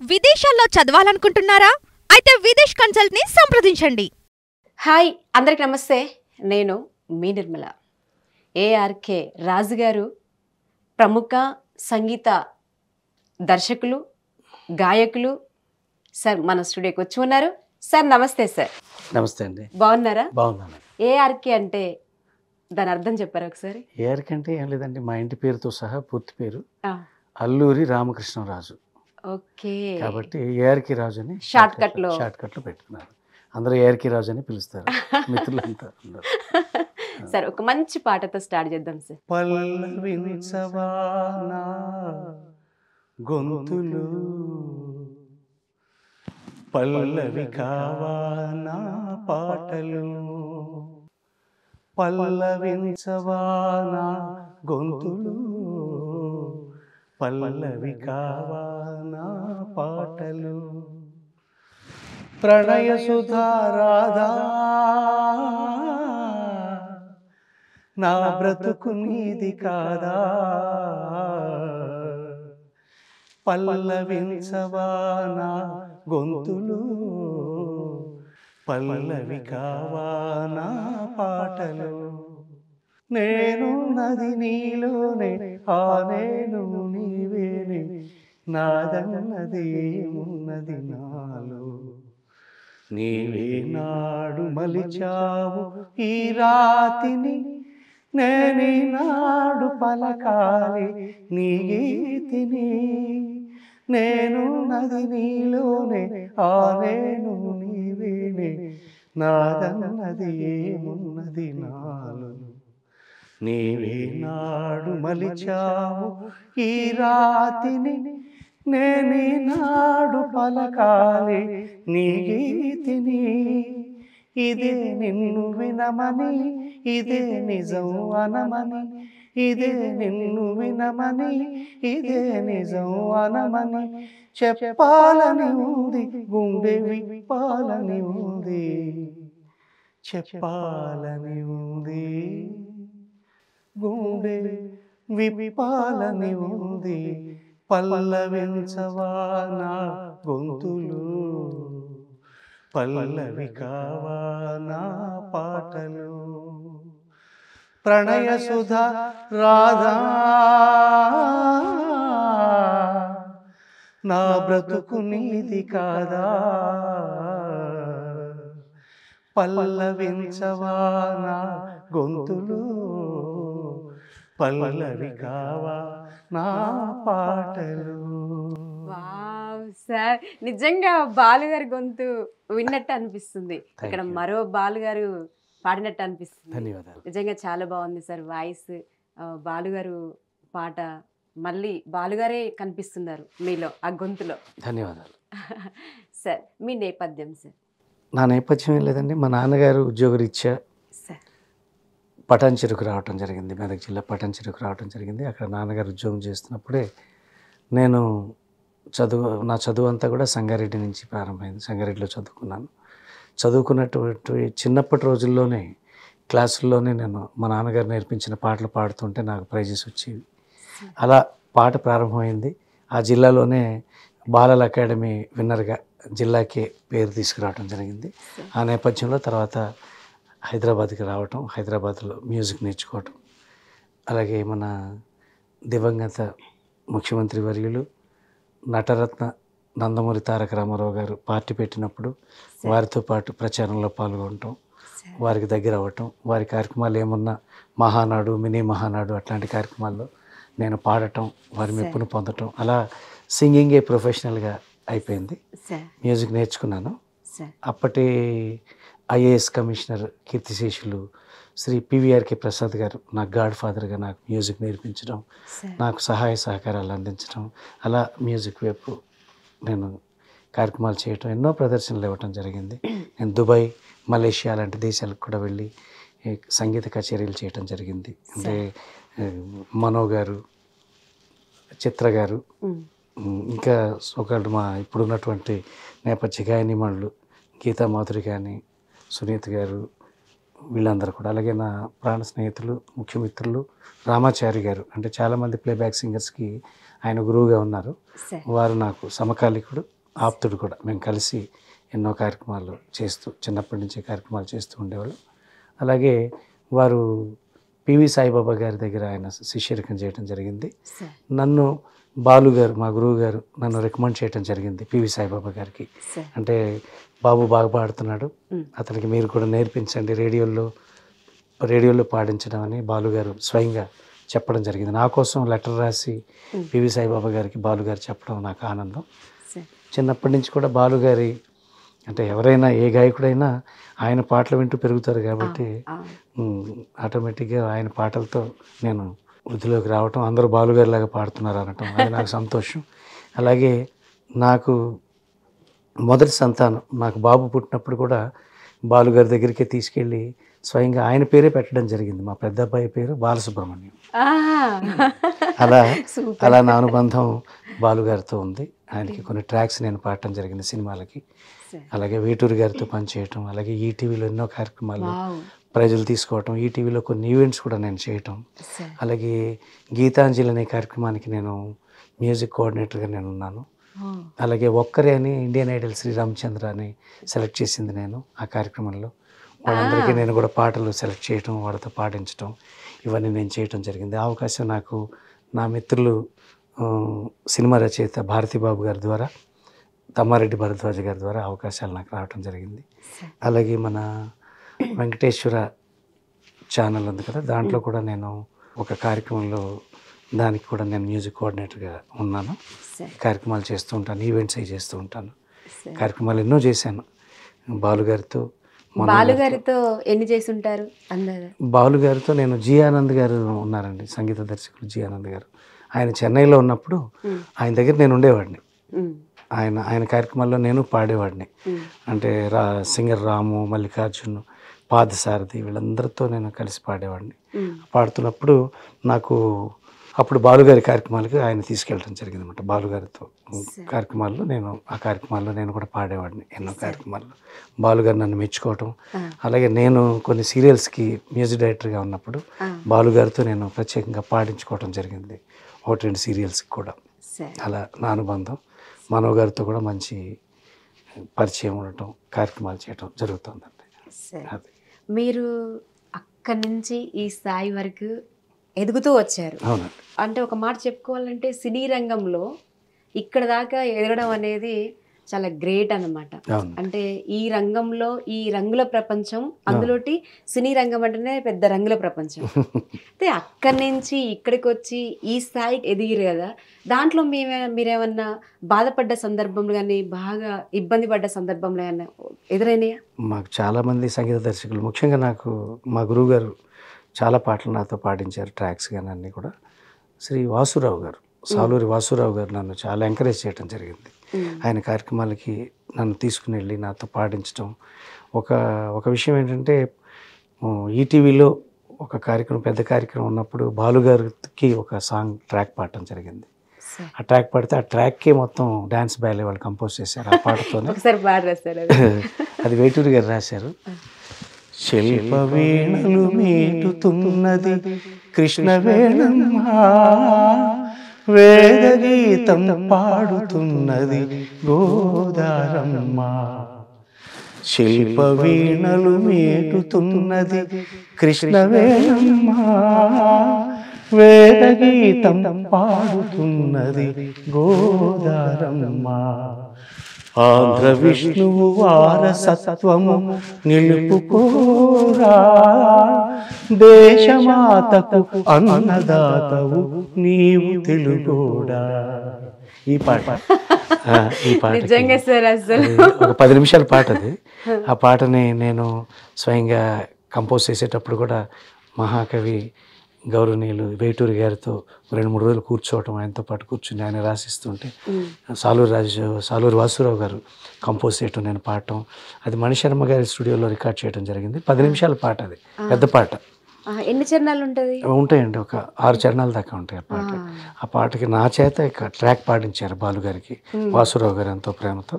విదేశాల్లో చదవాలనుకుంటున్నారా? అయితే విదేశ్ కన్సల్ట్ ని సంప్రదించండి. హాయ్ అందరికి నమస్తే. నేను మీ నిర్మల. ఏఆర్కే రాజు గారు ప్రముఖ సంగీత దర్శకులు, గాయకులు సార్ మన స్టూడియోకి వచ్చి ఉన్నారు. సార్ నమస్తే. సార్ నమస్తే అండి. బాగున్నారా? బాగున్నాను. ఏఆర్కే అంటే దాని అర్థం చెప్పారా ఒకసారి? ఏఆర్కే అంటే ఏం లేదండి, మా ఇంటి పేరుతో సహా పూర్తి పేరు అల్లూరి రామకృష్ణరాజు. ఓకే, కాబట్టి ఏఆర్కే రాజు అని షార్ట్ కట్ లో పెట్టుకున్నారు. అందరూ ఏఆర్కే రాజు అని పిలుస్తారు మిత్రులంతా. సార్ ఒక మంచి పాటతో స్టార్ట్ చేద్దాం సార్. పల్లవించవా నా గొంతులు, పల్లవి కావా నా పాటలు, పల్లవించవా నా గొంతులు, పల్లవి కావా నా పాటలు, ప్రణయ సుధారాధా నా బ్రతుకు నీది కాదా, పల్లవించవా నా గొంతులు, పల్లవి కావా నా పాటలు, నేను నది నీలోనే ఆ నేను నీవేనే, నాదన్నది ఉన్నది నాలో, నీవే నాడు మలిచావు ఈ రాతిని, నేనీ నాడు పలకాలి నీ గీతిని, నేను నది నీలోనే ఆ నేను నీవేనే, నాదన్నది ఏమున్నది నాలో, నీవే నాడు మలిచావు ఈ రాతిని, నేనీ నాడు పలకాలి నీ గీతిని, ఇదే నిన్ను వినమని ఇదే నిజం అనమని, ఇదే నిన్ను వినమని ఇదే నిజం అనమని, చెప్పాలని ఉంది గుండె విప్పాలని ఉంది, చెప్పాలని ఉంది గుండె విప్పాలని ఉంది, పల్లవించవా నా గొంతులు, పల్లవి కావా నా పాటలు, ప్రణయ సుధా రాధా నా బ్రతుకు నీది కాదా, పల్లవించవా నా గొంతులు, పల్లవి కావా నా పాటలు. వావ్ సార్, నిజంగా బాలుగారి గొంతు విన్నట్టు అనిపిస్తుంది, ఇక్కడ మరో బాలుగారు పాడినట్టు అనిపిస్తుంది. ధన్యవాదాలు. నిజంగా చాలా బాగుంది సార్ వాయిస్. బాలుగారు పాట మళ్ళీ బాలుగారే కనిపిస్తున్నారు మీలో ఆ గొంతులో. ధన్యవాదాలు సార్ మీ నేపథ్యం సార్? నా నేపథ్యం ఏం లేదండి, మా నాన్నగారు ఉద్యోగరీత్యా సార్ పటాన్ చెరుకు రావటం జరిగింది, మెదక్ జిల్లా పటాన్ చెరుకు రావటం జరిగింది. అక్కడ నాన్నగారు ఉద్యోగం చేస్తున్నప్పుడే నేను నా చదువు అంతా కూడా సంగారెడ్డి నుంచి ప్రారంభమైంది. సంగారెడ్డిలో చదువుకున్నాను. చదువుకున్నటువంటి చిన్నప్పటి రోజుల్లోనే క్లాసుల్లోనే నేను మా నాన్నగారు నేర్పించిన పాటలు పాడుతుంటే నాకు ప్రైజెస్ వచ్చేవి. అలా పాట ప్రారంభమైంది. ఆ జిల్లాలోనే బాలల అకాడమీ విన్నర్గా జిల్లాకే పేరు తీసుకురావడం జరిగింది. ఆ నేపథ్యంలో తర్వాత హైదరాబాద్కి రావటం, హైదరాబాద్లో మ్యూజిక్ నేర్చుకోవటం, అలాగే మన దివంగత ముఖ్యమంత్రి వర్యులు నటరత్న నందమూరి తారక రామారావు గారు పార్టీ పెట్టినప్పుడు వారితో పాటు ప్రచారంలో పాల్గొనటం, వారికి దగ్గర అవ్వటం, వారి కార్యక్రమాలు ఏమన్నా మహానాడు, మినీ మహానాడు అట్లాంటి కార్యక్రమాల్లో నేను పాడటం, వారి మెప్పును పొందటం, అలా సింగింగే ప్రొఫెషనల్గా అయిపోయింది. మ్యూజిక్ నేర్చుకున్నాను. అప్పటి ఐఏఎస్ కమిషనర్ కీర్తిశేషులు శ్రీ పివిఆర్కే ప్రసాద్ గారు నాకు గాడ్ ఫాదర్గా నాకు మ్యూజిక్ నేర్పించడం, నాకు సహాయ సహకారాలు అందించడం, అలా మ్యూజిక్ వైపు నేను కార్యక్రమాలు చేయటం, ఎన్నో ప్రదర్శనలు ఇవ్వటం జరిగింది. నేను దుబాయ్, మలేషియా లాంటి దేశాలకు కూడా వెళ్ళి సంగీత కచేరీలు చేయటం జరిగింది. అంటే మనో గారు, చిత్ర గారు, ఇంకా ఒకళ్ళు మా ఇప్పుడున్నటువంటి నేపథ్య గాయనిమణులు గీతా మాధురి కానీ, సునీత్ గారు, వీళ్ళందరూ కూడా, అలాగే నా ప్రాణ స్నేహితులు, ముఖ్యమిత్రులు రామాచారి గారు, అంటే చాలామంది ప్లేబ్యాక్ సింగర్స్కి ఆయన గురువుగా ఉన్నారు. సార్ వారు నాకు సమకాలికుడు, ఆప్తుడు కూడా. మేము కలిసి ఎన్నో కార్యక్రమాలు చేస్తూ చిన్నప్పటి నుంచి కార్యక్రమాలు చేస్తూ ఉండేవాళ్ళు. అలాగే వారు పివి సాయిబాబా గారి దగ్గర ఆయన శిష్యరికం చేయడం జరిగింది. సార్ నన్ను బాలు గారు, మా గురువు గారు నన్ను రికమెండ్ చేయడం జరిగింది పివి సాయిబాబా గారికి. సార్ అంటే బాబు బాగా పాడుతున్నాడు, అతనికి మీరు కూడా నేర్పించండి, రేడియోలో పాడించడం అని బాలుగారు స్వయంగా చెప్పడం జరిగింది. నా కోసం లెటర్ రాసి పివి సాయిబాబా గారికి బాలుగారు చెప్పడం నాకు ఆనందం. సార్ చిన్నప్పటి నుంచి కూడా బాలుగారి అంటే ఎవరైనా ఏ గాయకుడైనా ఆయన పాటలు వింటూ పెరుగుతారు కాబట్టి ఆటోమేటిక్గా ఆయన పాటలతో నేను వృద్ధిలోకి రావటం, అందరూ బాలుగారిలాగా పాడుతున్నారు అనటం, అది నాకు సంతోషం. అలాగే నాకు మొదటి సంతానం, నాకు బాబు పుట్టినప్పుడు కూడా బాలుగారి దగ్గరికి తీసుకెళ్ళి స్వయంగా ఆయన పేరే పెట్టడం జరిగింది. మా పెద్ద అబ్బాయి పేరు బాలసుబ్రహ్మణ్యం. అలా నా అనుబంధం బాలుగారితో ఉంది. ఆయనకి కొన్ని ట్రాక్స్ నేను పాడటం జరిగింది సినిమాలకి. అలాగే వేటూరి గారితో పనిచేయటం, అలాగే ఈటీవీలో ఎన్నో కార్యక్రమాలు ప్రైజులు తీసుకోవటం, ఈటీవీలో కొన్ని ఈవెంట్స్ కూడా నేను చేయటం, అలాగే గీతాంజలి అనే కార్యక్రమానికి నేను మ్యూజిక్ కోఆర్డినేటర్గా నేను ఉన్నాను. అలాగే ఒక్కరే అని ఇండియన్ ఐడల్ శ్రీరామచంద్ర అని సెలెక్ట్ చేసింది నేను. ఆ కార్యక్రమంలో వాళ్ళందరికీ నేను కూడా పాటలు సెలెక్ట్ చేయటం, వాళ్ళతో పాడించడం, ఇవన్నీ నేను చేయటం జరిగింది. ఆ అవకాశం నాకు నా మిత్రులు సినిమా రచయిత భారతీబాబు గారి ద్వారా, తమ్మారెడ్డి భరద్వాజ గారి ద్వారా అవకాశాలు నాకు రావటం జరిగింది. అలాగే మన వెంకటేశ్వర ఛానల్ ఉంది కదా, దాంట్లో కూడా నేను ఒక కార్యక్రమంలో దానికి కూడా నేను మ్యూజిక్ కోఆర్డినేటర్గా ఉన్నాను. కార్యక్రమాలు చేస్తూ ఉంటాను, ఈవెంట్స్ అవి చేస్తూ ఉంటాను. కార్యక్రమాలు ఎన్నో చేశాను బాలుగారితో. బాలుగారితో ఎన్ని చేసి ఉంటారు? బాలుగారితో నేను జి ఆనంద్ గారు ఉన్నారండి, సంగీత దర్శకుడు జి ఆనంద్ గారు. ఆయన చెన్నైలో ఉన్నప్పుడు ఆయన దగ్గర నేను ఉండేవాడిని. ఆయన కార్యక్రమాల్లో నేను పాడేవాడిని. అంటే సింగర్ రాము, మల్లికార్జున్, పాదసారథి వీళ్ళందరితో నేను కలిసి పాడేవాడిని. పాడుతున్నప్పుడు నాకు అప్పుడు బాలుగారి కార్యక్రమాలకి ఆయన తీసుకెళ్ళడం జరిగింది అనమాట. బాలుగారితో కార్యక్రమాల్లో ఆ కార్యక్రమాల్లో నేను కూడా పాడేవాడిని ఎన్నో కార్యక్రమాల్లో. బాలుగారు నన్ను మెచ్చుకోవటం, అలాగే నేను కొన్ని సీరియల్స్కి మ్యూజిక్ డైరెక్టర్గా ఉన్నప్పుడు బాలుగారితో నేను ప్రత్యేకంగా పాడించుకోవటం జరిగింది, 1-2 సీరియల్స్కి కూడా. అలా నా అనుబంధం. మనో గారితో కూడా మంచి పరిచయం ఉండటం, కార్యక్రమాలు చేయటం జరుగుతుందండి. అది మీరు అక్కడి నుంచి ఈ స్థాయి వరకు ఎదుగుతూ వచ్చారు. అవునండి. అంటే ఒక మాట చెప్పుకోవాలంటే సినీ రంగంలో ఇక్కడ దాకా ఎదగడం అనేది చాలా గ్రేట్ అన్నమాట. అంటే ఈ రంగంలో ఈ రంగుల ప్రపంచం, అందులోటి సినీ రంగం అంటేనే పెద్ద రంగుల ప్రపంచం. అయితే అక్కడి నుంచి ఇక్కడికి వచ్చి ఈ స్థాయికి ఎదిగిరు కదా, దాంట్లో మీరేమన్నా బాధపడ్డ సందర్భంలో కానీ బాగా ఇబ్బంది పడ్డ సందర్భంలో ఏమన్నా ఎదురైనాయా? మాకు చాలామంది సంగీత దర్శకులు, ముఖ్యంగా నాకు మా గురువు గారు చాలా పాటలు నాతో పాడించారు, ట్రాక్స్ కానీ అన్నీ కూడా. శ్రీ వాసురావు గారు, సాలూరి వాసురావు గారు నన్ను చాలా ఎంకరేజ్ చేయడం జరిగింది. ఆయన కార్యక్రమాలకి నన్ను తీసుకుని వెళ్ళి నాతో పాడించడం. ఒక విషయం ఏంటంటే, ఈటీవీలో ఒక కార్యక్రమం, పెద్ద కార్యక్రమం ఉన్నప్పుడు బాలుగారికి ఒక సాంగ్ ట్రాక్ పాడటం జరిగింది. ఆ ట్రాక్ పాడితే ఆ ట్రాక్కే మొత్తం డ్యాన్స్ బ్యాలే వాళ్ళు కంపోజ్ చేశారు ఆ పాటతోనే. అది వేటూరి గారు రాశారు. శిల్పవీణలు మీటుతున్నది కృష్ణవేణమ్మా, వేదగీతం పాడుతున్నది గోదారమ్మ. శిల్పవీణలు మీటుతున్నది కృష్ణవేణమ్మా, వేదగీతం పాడుతున్నది గోదారమ్మ. ఆంధ్ర విష్ణువు వారసత్వము నిలుపుకోరా, దేశమాతకు అన్నదాతవు నీవు తెలుగోడా. ఈ పాట ఒక 10 నిమిషాల పాట అది. ఆ పాటని నేను స్వయంగా కంపోజ్ చేసేటప్పుడు కూడా మహాకవి గౌరవనీయులు వేటూరి గారితో 2-3 రోజులు కూర్చోవటం, ఆయనతో పాటు కూర్చుని ఆయన రాసిస్తుంటే సాలూరి వాసురావు గారు కంపోజ్ చేయటం, నేను పాడటం, అది మణిశర్మ గారి స్టూడియోలో రికార్డ్ చేయడం జరిగింది. 10 నిమిషాల పాట అది, పెద్ద పాట. ఎన్ని చరణాలు ఉంటుంది? ఉంటాయండి, ఒక 6 చరణాల దాకా ఉంటాయి ఆ పాట. ఆ పాటకి నా చేత ఇక ట్రాక్ పాడించారు బాలుగారికి, వాసురావు గారు ఎంతో ప్రేమతో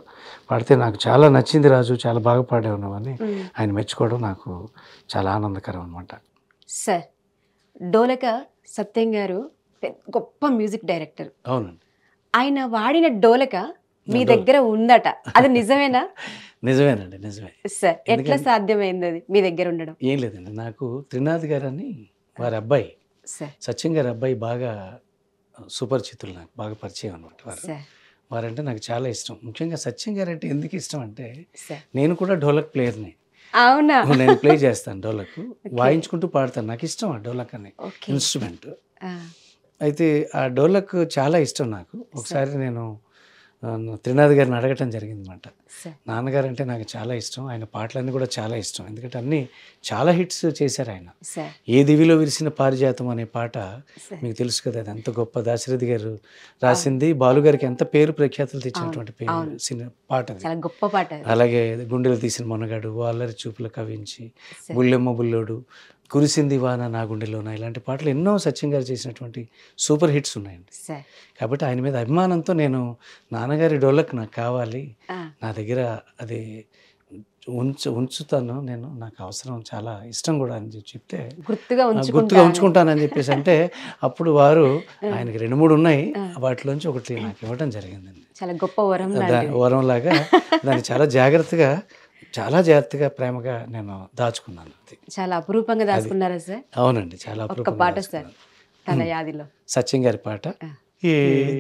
పాడితే నాకు చాలా నచ్చింది. రాజు చాలా బాగా పాడేవాను అని ఆయన మెచ్చుకోవడం నాకు చాలా ఆనందకరం అనమాట. సార్, డోలక సత్యం గారు గొప్ప మ్యూజిక్ డైరెక్టర్. అవునండి. ఆయన వాడిన డోలక మీ దగ్గర ఉందట, అది నిజమేనా? నిజమేనండి, నిజమే సార్. ఎట్లా సాధ్యమైంది అది మీ దగ్గర ఉండడం? ఏం లేదండి, నాకు త్రినాథ్ గారు అని వారి అబ్బాయి సత్యం గారి అబ్బాయి బాగా సుపరిచితులు, నాకు బాగా పరిచయం అనమాట. వారంటే నాకు చాలా ఇష్టం. ముఖ్యంగా సత్యం గారు అంటే ఎందుకు ఇష్టం అంటే, నేను కూడా డోలక్ ప్లేయర్ని. అవునా? నేను ప్లే చేస్తాను డోలక్, వాయించుకుంటూ పాడతాను. నాకు ఇష్టం ఆ డోలక్ అనే ఇన్స్ట్రుమెంట్. అయితే ఆ డోలక్ చాలా ఇష్టం నాకు. ఒకసారి నేను త్రినాథ్ గారిని అడగటం జరిగింది అనమాట. నాన్నగారు అంటే నాకు చాలా ఇష్టం, ఆయన పాటలన్నీ కూడా చాలా ఇష్టం. ఎందుకంటే అన్నీ చాలా హిట్స్ చేశారు ఆయన. ఏ దివిలో విరిసిన పారిజాతం అనే పాట మీకు తెలుసు కదా, అది ఎంత గొప్ప, దాశరథి గారు రాసింది, బాలుగారికి ఎంత పేరు ప్రఖ్యాతులు తెచ్చినటువంటి పాట, గొప్ప పాట. అలాగే గుండెలు తీసిన మొనగాడు, అల్లరి చూపులు కవించి, బుల్లెమ్మ బుల్లోడు, కురిసింది వాన నా గుండెలోన, ఇలాంటి పాటలు ఎన్నో సత్యం గారు చేసినటువంటి సూపర్ హిట్స్ ఉన్నాయండి. కాబట్టి ఆయన మీద అభిమానంతో నేను నాన్నగారి డోలక్ నాకు కావాలి, నా దగ్గర అది ఉంచుతాను నేను, నాకు అవసరం, చాలా ఇష్టం కూడా అని చెప్తే, గుర్తుగా ఉంచుకుంటానని చెప్పేసి అంటే, అప్పుడు వారు ఆయనకి 2-3 ఉన్నాయి, వాటిలోంచి ఒకటి నాకు ఇవ్వడం జరిగిందండి. చాలా గొప్ప వరం లాగా దాన్ని చాలా జాగ్రత్తగా ప్రేమగా నేను దాచుకున్నాను. చాలా అపురూపంగా దాచుకున్నారా సార్? అవునండి, చాలా అపురూపంగా. పాట సార్, తన యాదిలో సత్యం గారి పాట. ఏ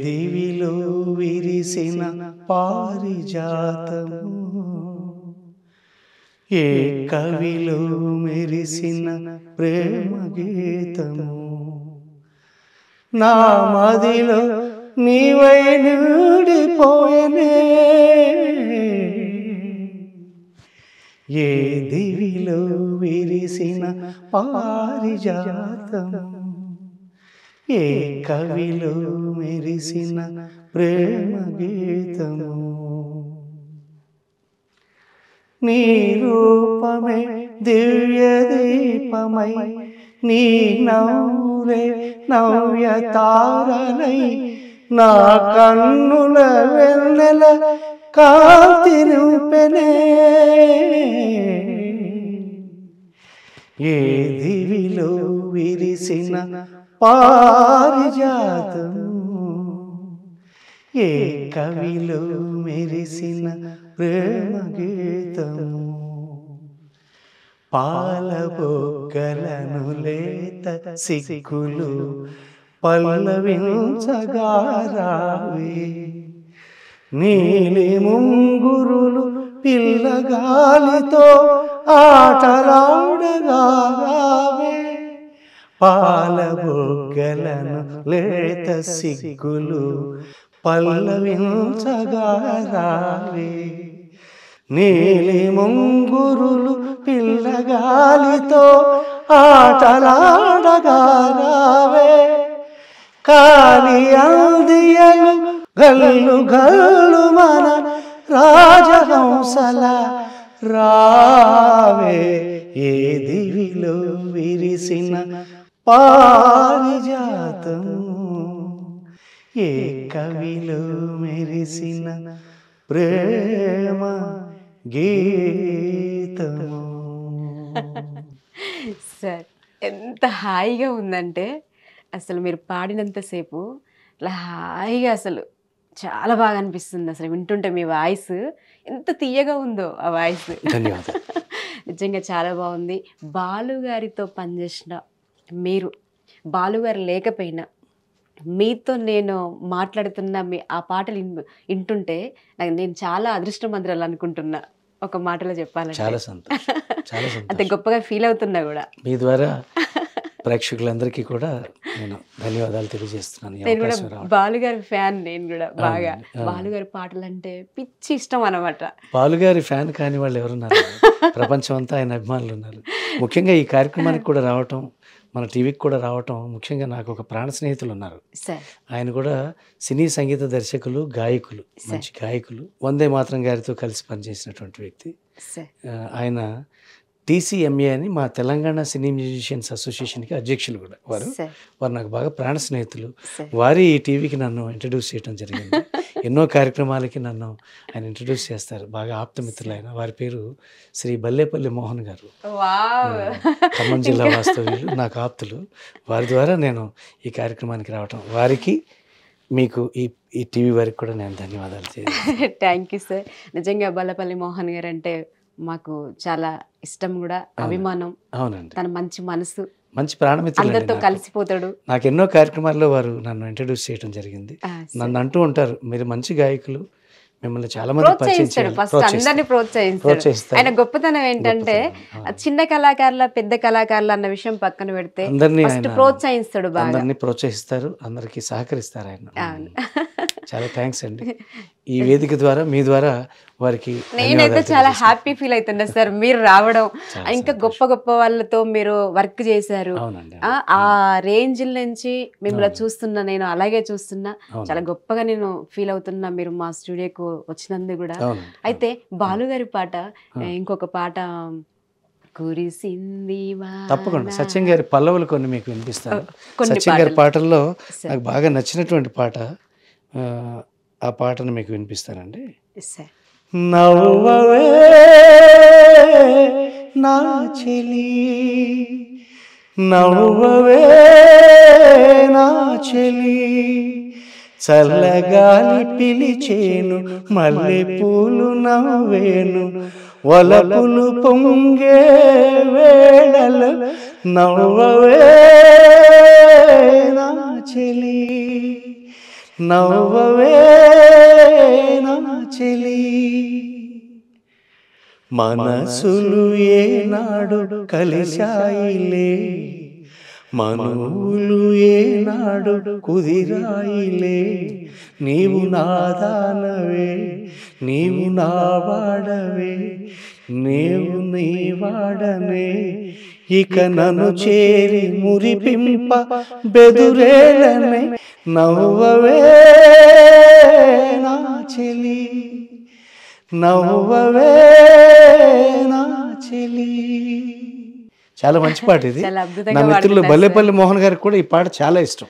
దివిలో విరిసిన పారిజాతము, ఏ కవిలో మెరిసిన ప్రేమ గీతము, నా మదిలో నీవై నిండిపోయెనే, ఏ దివిలో విరిసిన పారిజాతము, ఏ కవిలో మెరిసిన ప్రేమ గీతము, నీ రూపమే దివ్య దీపమై, నీ నవ్వులే నవ్య తారలై, నా కన్నుల వెన్నెల కాంతి నింపెనే, ఏ దివిలో విరిసిన పారిజాతము, ఏ కవిలో మెరిసిన ప్రేమ గీతము, పాలబొగ్గలను లేత సిగ్గులు పల్లవించగా రావే, నీలి ముంగురులు పిల్లగాలితో ఆటలాడగా రావే, పాలబొగ్గలను లేత సిగ్గులు పల్లవించగా రావే, నీలి ముంగురులు పిల్లగాలితో ఆటలాడగా రావే, కాలి అందియలు గల్లు గల్లు మన రాజహంసల రావే, ఏ దివిలో విరిసిన పారిజాతము, ఏ కవిలో మెరిసిన ప్రేమ గీతము. సార్, ఎంత హాయిగా ఉందంటే అసలు మీరు పాడినంతసేపు అలా హాయిగా, అసలు చాలా బాగా అనిపిస్తుంది. అసలు వింటుంటే మీ వాయిస్ ఎంత తీయగా ఉందో, ఆ వాయిస్. ధన్యవాదాలు. నిజంగా చాలా బాగుంది. బాలుగారితో పనిచేసిన మీరు, బాలుగారు లేకపోయినా మీతో నేను మాట్లాడుతున్న ఆ పాటలు వింటుంటే నేను చాలా అదృష్టమంతురాలు అనుకుంటున్నా, ఒక మాటలో చెప్పాలంటే. చాలా సంతోషం, చాలా సంతోషం. అంత గొప్పగా ఫీల్ అవుతున్నా కూడా. మీ ద్వారా ప్రేక్షకులందరికీ కూడా నేను ధన్యవాదాలు తెలియజేస్తున్నాను. నేను కూడా బాలుగారి ఫ్యాన్, నేను కూడా బాగా. బాలుగారి పాటలు అంటే పిచ్చి ఇష్టం అన్నమాట. బాలుగారి ఫ్యాన్ కాని వాళ్ళు ఎవరున్నారు? ప్రపంచం అంతా ఆయన అభిమానులు ఉన్నారు. ముఖ్యంగా ఈ కార్యక్రమానికి కూడా రావటం, మన టీవీకి కూడా రావటం, ముఖ్యంగా నాకు ఒక ప్రాణ స్నేహితులు ఉన్నారు. ఆయన కూడా సినీ సంగీత దర్శకులు, గాయకులు, మంచి గాయకులు. వందే మాతరం గారితో కలిసి పనిచేసినటువంటి వ్యక్తి ఆయన. TCMA అని మా తెలంగాణ సినీ మ్యూజిషియన్స్ అసోసియేషన్కి అధ్యక్షులు కూడా వారు నాకు బాగా ప్రాణ స్నేహితులు. వారి ఈ టీవీకి నన్ను ఇంట్రడ్యూస్ చేయడం జరిగింది. ఎన్నో కార్యక్రమాలకి నన్ను ఆయన ఇంట్రడ్యూస్ చేస్తారు. బాగా ఆప్తమిత్రులు ఆయన. వారి పేరు శ్రీ బల్లేపల్లి మోహన్ గారు. వావ్. ఖమ్మం జిల్లా వాస్తవ్యులు, నాకు ఆప్తులు. వారి ద్వారా నేను ఈ కార్యక్రమానికి రావటం, వారికి మీకు ఈ టీవీ వారికి కూడా నేను ధన్యవాదాలు థ్యాంక్ యూ సార్. నిజంగా బల్లపల్లి మోహన్ గారు అంటే మాకు చాలా ఇష్టం కూడా, అభిమానం. అవునండి. తన మంచి మనసు, మంచి ప్రాణమిత్రులు, అందరితో కలిసిపోతాడు. నాకు ఎన్నో కార్యక్రమాల్లో వారు నన్ను ఇంట్రడ్యూస్ చేయడం జరిగింది. నన్ను అంటూ ఉంటారు, మీరు మంచి గాయకులు, మిమ్మల్ని చాలా మంది ప్రోత్సహిస్తాడు. ఫస్ట్ అందరినీ ప్రోత్సహిస్తాడు. ఆయన గొప్పతనం ఏంటంటే చిన్న కళాకారుల పెద్ద కళాకారుల అన్న విషయం పక్కన పెడితే ఫస్ట్ ప్రోత్సహిస్తాడు, అందరినీ ప్రోత్సహిస్తారు, అందరికి సహకరిస్తారు ఆయన. చాలా థ్యాంక్స్ అండి. ఈ వేదిక ద్వారా, మీ ద్వారా వారికి నేనైతే చాలా హ్యాపీ ఫీల్ అవుతున్నా సార్ మీరు రావడం. ఇంకా గొప్ప గొప్ప వాళ్ళతో మీరు వర్క్ చేశారు. ఆ రేంజ్ నుంచి మిమ్మల్ని చూస్తున్నా, నేను అలాగే చూస్తున్నా. చాలా గొప్పగా నేను ఫీల్ అవుతున్నా మీరు మా స్టూడియోకు వచ్చినందుకు కూడా. అయితే బాలుగారి పాట, ఇంకొక పాట కురిసింది, తప్పకుండా సత్యం గారి పల్లవులు కొన్ని మీకు వినిపిస్తాను. సత్యం గారి పాటల్లో నాకు బాగా నచ్చినటువంటి పాట, ఆ పాటను మీకు వినిపిస్తానండి. నవ్వవే నా చెలి, నవ్వవే నా చెలి, చల్లగాలి పిలిచేను, మల్లె పూలు నవ్వేను, వలపులు పొంగే వేళలు, నవ్వవే నా చెలి, నవ్వవే నా చెలి. మనసులు ఏనాడు కలిశాయిలే, మనువులు ఏనాడు కుదిరాయిలే, నీవు నా దానవే, నీవు నా వాడవే, నీవు నీ వాడనే, ఇక నన్ను చేరి మురిపింప బెదురేలనే, నవ్వవే నా చెలి, నవ్వవే నా చెలి. చాలా మంచి పాట ఇది. నా మిత్రులు బల్లేపల్లి మోహన్ గారికి కూడా ఈ పాట చాలా ఇష్టం.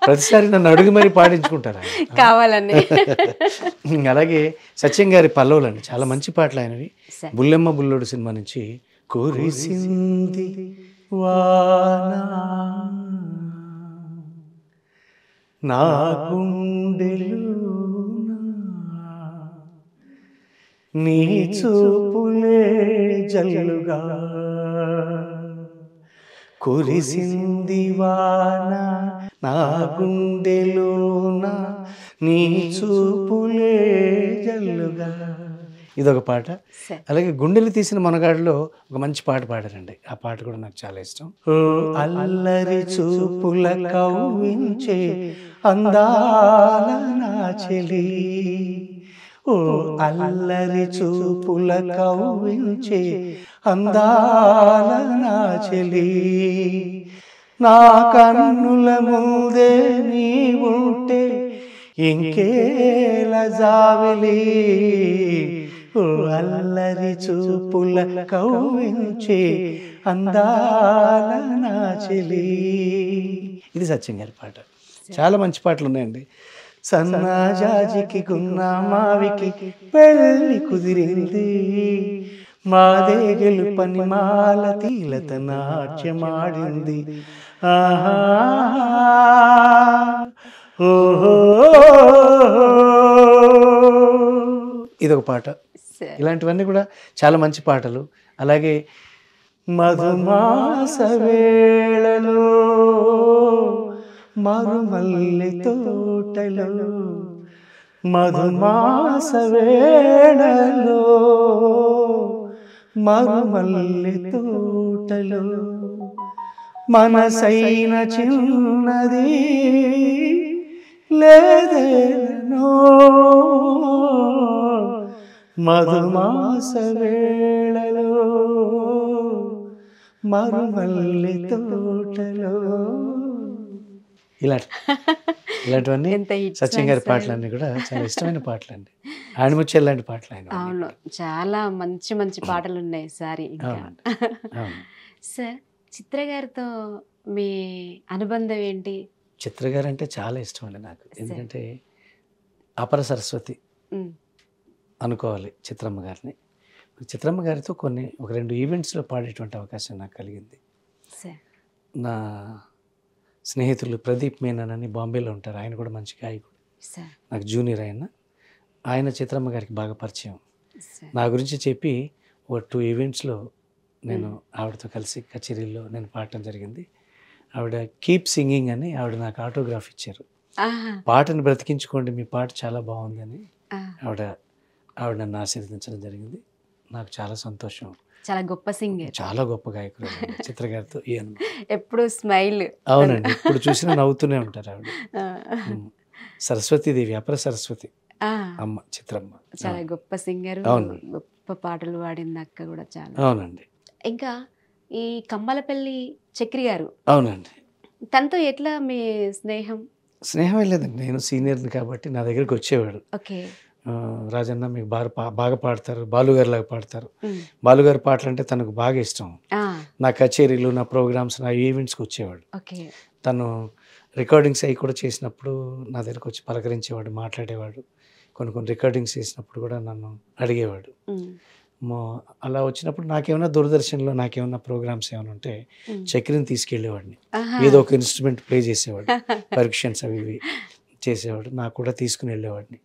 ప్రతిసారి నన్ను అడుగు మరి పాడించుకుంటారు కావాలని. అలాగే సత్యం గారి పల్లవులండి, చాలా మంచి పాటలు ఆయనవి. బుల్లెమ్మ బుల్లోడు సినిమా నుంచి కురిసింది వానా నా గుండెలోనా, నీ చూపులే జల్లుగా, కురిసింది వాన నా గుండెలోనా, నీ చూపులే జల్లుగా. ఇదొక పాట. అలాగే గుండెలు తీసిన మనగాడిలో ఒక మంచి పాట పాడారండి, ఆ పాట కూడా నాకు చాలా ఇష్టం. అల్లరి చూపుల కవ్వించే అందాల నా చెలి, ఓ అల్లరి చూపుల కవ్వించే అందాల నా చెలి, నా కన్నుల ముందే నీ ఉంటే ఇంకేల జావిలి, ఓ అల్లరి చూపుల కవ్వించే అందాల నా చెలి. ఇది సత్యం గారి పాట. చాలా మంచి పాటలు ఉన్నాయండి. సన్నాజాజికి గున్న మావికి పెళ్ళి కుదిరింది, మాదే గెలుపని మాల తీలత నాట్యమాడింది, ఆహా ఓహో. ఇదొక పాట. ఇలాంటివన్నీ కూడా చాలా మంచి పాటలు. అలాగే మధుమాస వేళలో మరుమల్లె తోటలో, మధుమాస వేళలో మరుమల్లె తోటలో, మనసైన చిన్నది లేదేనో, మధుమాస వేళలో మరుమల్లె తోటలో. ఇలాంటివన్నీ సత్యం గారి పాటలన్నీ కూడా చాలా ఇష్టమైన పాటలు అండి. ఆణిముత్యాలు లాంటి పాటలు ఆయన. అవును, చాలా మంచి మంచి పాటలు ఉన్నాయి సారీ. సార్, చిత్ర గారితో మీ అనుబంధం ఏంటి? చిత్ర గారు అంటే చాలా ఇష్టం అండి నాకు. ఎందుకంటే అపర సరస్వతి అనుకోవాలి చిత్రమ్మ గారిని. చిత్రమ్మ గారితో ఒక 2 ఈవెంట్స్లో పాడేటువంటి అవకాశం నాకు కలిగింది. నా స్నేహితులు ప్రదీప్ మేనన్ అని బాంబేలో ఉంటారు, ఆయన కూడా మంచి గాయకుడు, నాకు జూనియర్. ఆయన చిత్రమ్మ గారికి బాగా పరిచయం. నా గురించి చెప్పి ఒక 2 ఈవెంట్స్లో నేను ఆవిడతో కలిసి కచేరీల్లో నేను పాడటం జరిగింది. ఆవిడ కీప్ సింగింగ్ అని ఆవిడ నాకు ఆటోగ్రాఫ్ ఇచ్చారు. పాటను బ్రతికించుకోండి, మీ పాట చాలా బాగుంది అని ఆవిడ నన్ను ఆశీర్వదించడం జరిగింది. నాకు చాలా సంతోషం. చాలా గొప్ప సింగర్, చాలా గొప్ప గాయకులు చిత్ర గారితో. ఎప్పుడు స్మైల్. అవునండి, ఇప్పుడు చూసినా నవ్వుతూనే ఉంటారు ఆవిడ. సరస్వతీదేవి, అపర సరస్వతి అమ్మ చిత్రమ్మ. చాలా గొప్ప సింగర్, గొప్ప పాటలు పాడింది అక్క కూడా చాలా. అవునండి. ఇంకా ఈ కమ్మలపల్లి చక్రి గారు, అవునండి, తనతో ఎట్లా మీ స్నేహం? స్నేహం లేదండి, నేను సీనియర్ని కాబట్టి నా దగ్గరికి వచ్చేవాడు. ఓకే, రాజన్న మీకు బాగా పాడతారు, బాలుగారు లాగా పాడతారు. బాలుగారి పాటలు అంటే తనకు బాగా ఇష్టం. నా కచేరీలు, నా ప్రోగ్రామ్స్, నా ఈవెంట్స్కి వచ్చేవాడు. తను రికార్డింగ్స్ అవి కూడా చేసినప్పుడు నా దగ్గరకు వచ్చి పలకరించేవాడు, మాట్లాడేవాడు. కొన్ని రికార్డింగ్స్ చేసినప్పుడు కూడా నన్ను అడిగేవాడు. అలా వచ్చినప్పుడు నాకేమైనా దూరదర్శన్లో నాకేమైనా ప్రోగ్రామ్స్ ఏమైనా ఉంటే చక్రిని తీసుకెళ్ళేవాడిని. ఏదో ఒక ఇన్స్ట్రుమెంట్ ప్లే చేసేవాడు, పరీక్షన్స్ అవి ఇవి చేసేవాడు. నాకు కూడా తీసుకుని వెళ్ళేవాడిని.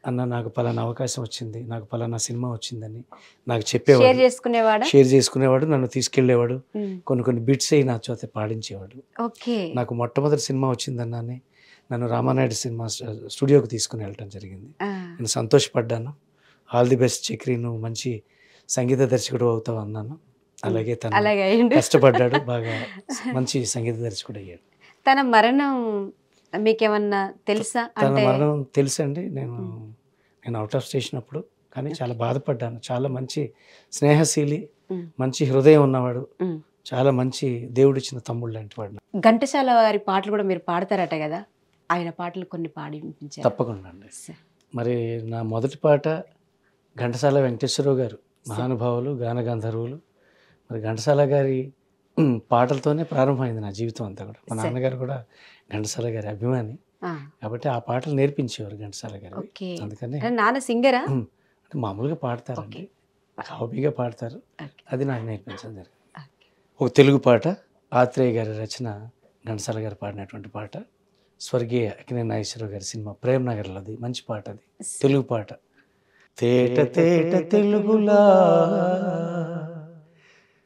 అన్న నాకు పలానా అవకాశం వచ్చింది, నాకు పలానా సినిమా వచ్చిందని నాకు చెప్పేవాడు, షేర్ చేసుకునేవాడు, నన్ను తీసుకెళ్లేవాడు. కొన్ని బిట్స్ అయి నా చేత పాడించేవాడు. నాకు మొట్టమొదటి సినిమా వచ్చిందన్నానే నన్ను రామానాయుడు సినిమా స్టూడియోకి తీసుకుని వెళ్ళటం జరిగింది. నేను సంతోషపడ్డాను. ఆల్ ది బెస్ట్ చక్రి, నువ్వు మంచి సంగీత దర్శకుడు అవుతావు అన్నాను. అలాగే తను కష్టపడ్డాడు, బాగా మంచి సంగీత దర్శకుడు అయ్యాడు. తన మరణం మీకేమన్నా తెలుసా? తన మరణం తెలుసండి. నేను అవుట్ ఆఫ్ స్టేషన్ అప్పుడు, కానీ చాలా బాధపడ్డాను. చాలా మంచి స్నేహశీలి, మంచి హృదయం ఉన్నవాడు, చాలా మంచి దేవుడిచ్చిన తమ్ముడు లాంటి వాడు. ఘంటసాల వారి పాటలు కూడా మీరు పాడతారట కదా, ఆయన పాటలు కొన్ని పాడి వినిపించారు. తప్పకుండా అండి. మరి నా మొదటి పాట ఘంటసాల వెంకటేశ్వరరావు గారు, మహానుభావులు, గాన గంధర్వులు. మరి ఘంటసాల గారి పాటలతోనే ప్రారంభమైంది నా జీవితం అంతా కూడా. మా నాన్నగారు కూడా ఘంటసాల గారి అభిమాని కాబట్టి ఆ పాటలు నేర్పించేవారు ఘంటసాల గారు. అందుకని నాన్న సింగరా? అంటే మామూలుగా పాడతారండి, హాబీగా పాడతారు. అది నాకు నేర్పించడం జరిగింది. ఒక తెలుగు పాట, ఆత్రేయ గారి రచన, ఘంటసాల గారు పాడినటువంటి పాట, స్వర్గీయ అక్కినేని నాగేశ్వరరావు గారి సినిమా ప్రేమ్ నగర్లో. అది మంచి పాట, అది తెలుగు పాట. తేట తేట తెలుగులా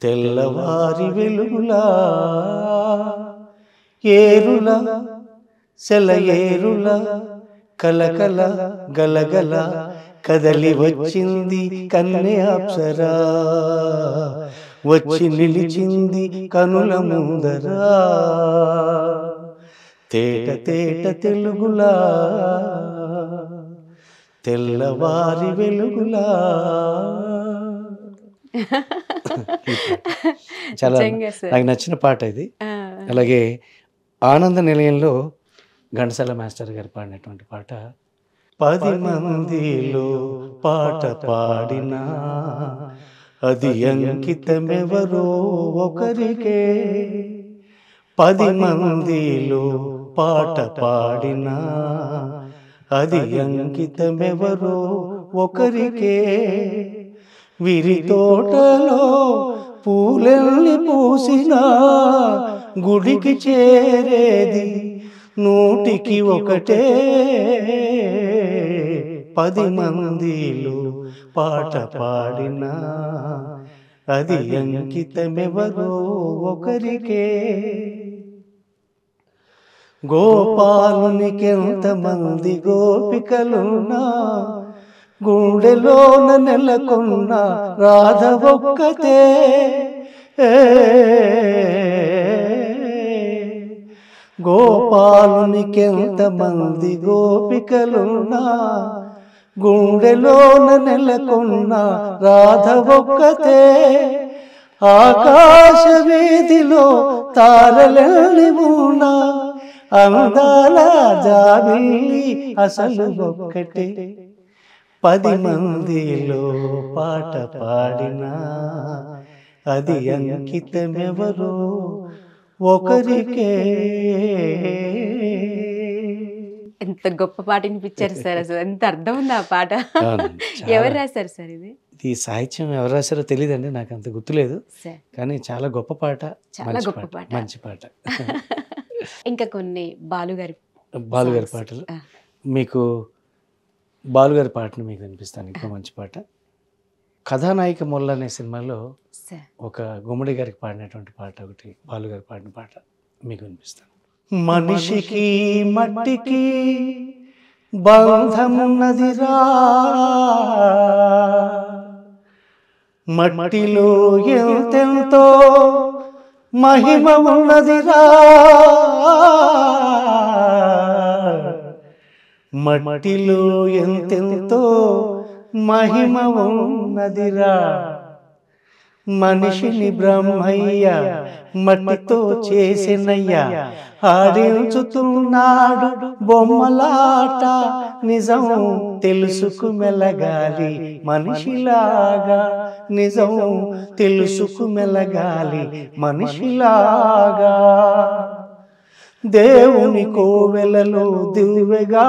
తెల్లవారి వెలుగులా ఏరులా సెలయేరులా కలకల గలగల కదలి వచ్చింది కన్నె అప్సరా, వచ్చి నిలిచింది కనుల ముందరా. తేట తేట తెలుగులా తెల్లవారి వెలుగులా. చాలా నాకు నచ్చిన పాట ఇది. అలాగే ఆనంద నిలయంలో ఘంటసాల మాస్టర్ గారు పాడినటువంటి పాట, 10 మందిలో పాట పాడినా అది అంకితమెవరో ఒకరికే, 10 మందిలో పాట పాడినా అది అంకితమెవరో ఒకరికే, విరి తోటలో పూలెల్లి పూసినా గుడికి చేరేది 100కి 1. 10 మందిలో పాట పాడినా అది అంకితమెవరో ఒకరికే. గోపాలునికెంతమంది గోపికలున్నా గుండెలోన నెలకొన్న రాధ ఒక్కతే, గోపాలునికెంతమంది గోపికలున్నా గుండెలోన నెలకొన్న రాధ ఒక్కతే, ఆకాశ వీధిలో తారలెల్లి ఉన్నా అందాల జాబిల్లి అసలు ఒక్కటే, 10 మందిలో పాట పాడినా అది అంకితమెవరో ఒకరికే. ఎంత గొప్ప పాట వినిపించారు సార్, అసలు ఎంత అర్థం ఉంది ఆ పాట. అవునండి, ఎవరు రాశారు సార్ ఇది? ఈ సాహిత్యం ఎవరు రాశారో తెలియదండి, నాకు అంత గుర్తులేదు, సార్ కానీ చాలా గొప్ప పాట, చాలా మంచి గొప్ప పాట. మంచి పాట. ఇంకా కొన్ని బాలుగారి బాలుగారి పాటలు మీకు, బాలుగారి పాటను మీకు వినిపిస్తాను. ఇంకా మంచి పాట, కథానాయిక మొల్ల అనే సినిమాలో సార్. ఒక గుమ్మడి గారికి పాడినటువంటి పాట ఒకటి, బాలుగారు పాడిన పాట మీకు వినిపిస్తాను. మనిషికి మట్టికి బంధమున్నదిరా, మట్టిలో ఎంతెంతో మహిమ ఉన్నదిరా, మట్టిలో ఎంతెంతో మహిమ ఉన్నదిరా, మనిషిని బ్రహ్మయ్య మట్టితో చేసినయ్య, ఆడించుతున్నాడు బొమ్మలాట, నిజం తెలుసుకు మెలగాలి మనిషిలాగా, నిజం తెలుసుకు మెలగాలి మనిషిలాగా, దేవుని కోవెలలో దివ్వెగా,